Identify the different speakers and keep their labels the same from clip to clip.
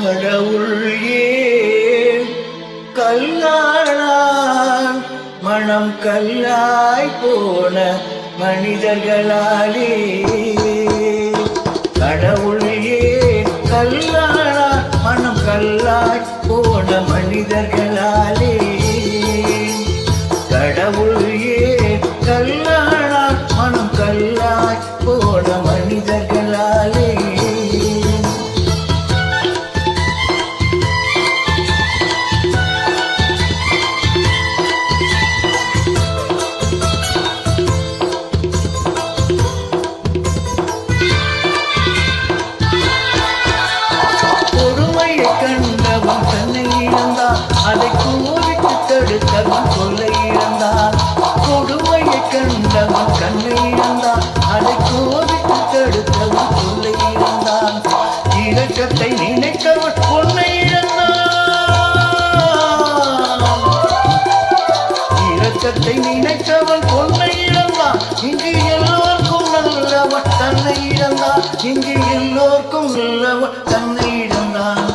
Speaker 1: கடவுள் ஏன் கல்லானான் மனம் கல்லாய் போன மனிதர்களாலே கடவுள் ஏன் கல்லானான் மனம் கல்லாய் போன மனிதர்களாலே கடவுள் ஏன் கல்லானான் மனம் கல்லாய் போன மனிதர்களாலே கண்டவன் தன்னை இழந்தான் அதை கோவித்து தடுத்தவன் சொல்லை இழந்தான் கொடுமையை கண்டவன் கண்ணை இழந்தான் அதை கோவித்து தடுத்தவன் சொல்லை இழந்தான் இரக்கத்தை நினைத்தவன் பொன்னை இழந்தான் இரக்கத்தை நினைத்தவன் பொன்னை இழந்தான் இங்கு எல்லோருக்கும் நல்லவன் தன்னை இழந்தான் இங்கு எல்லோருக்கும் நல்லவன் தன்னை இழந்தான்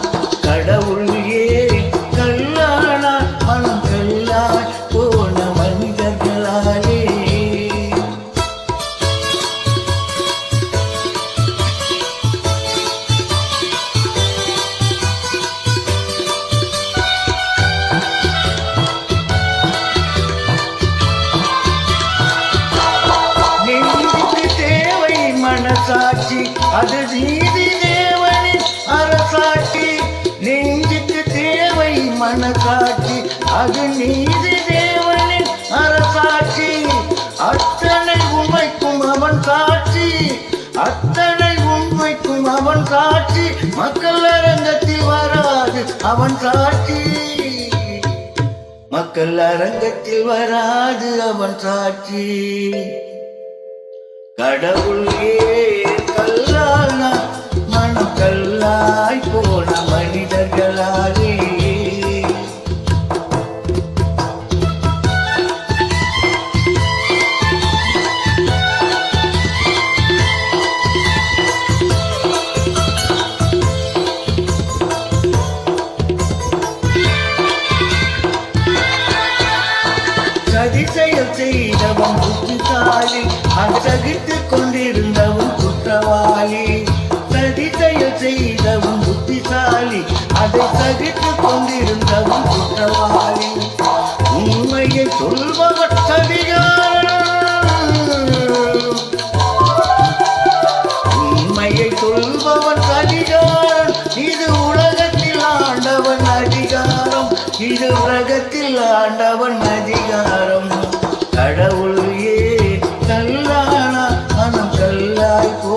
Speaker 1: கடவுள் ஏன் கல்லானான் மனம் கல்லாய் போன மனிதர்களாலே நெஞ்சுக்கு தேவை மனசாட்சி அது நீதி தேவனின் அரசாட்சி நெஞ்சுக்கு தேவை மனசாட்சி அது நீதி தேவனின் அரசாட்சி அத்தனை உண்மைக்கும் அவன் சாட்சி அத்தனை உண்மைக்கும் அவன் சாட்சி மக்கள் அரங்கத்தில் வராது அவன் சாட்சி மக்கள் அரங்கத்தில் வராது அவன் சாட்சி கடவுள் ஏன் கல்லானான் மனம் கல்லாய் போன மனிதர்களாலே சதி செயல் செய்தவன் புத்திசாலி அதை சகித்துக் கொண்டிருந்தவன் குற்றவாளி சதி செயல் செய்தவன் புத்திசாலி அதை சகித்துக் கொண்டிருந்தவன் குற்றவாளி உண்மையை சொல்பவன் சதிகாரன் உண்மையை சொல்பவன் சதிகாரன் இது உலகத்தில் ஆண்டவன் அதிகாரம் இது உலகத்தில் ஆண்டவன் அதிகாரம் கடவுள் ஏன் கல்லானான் மனம் கல்லாய் போ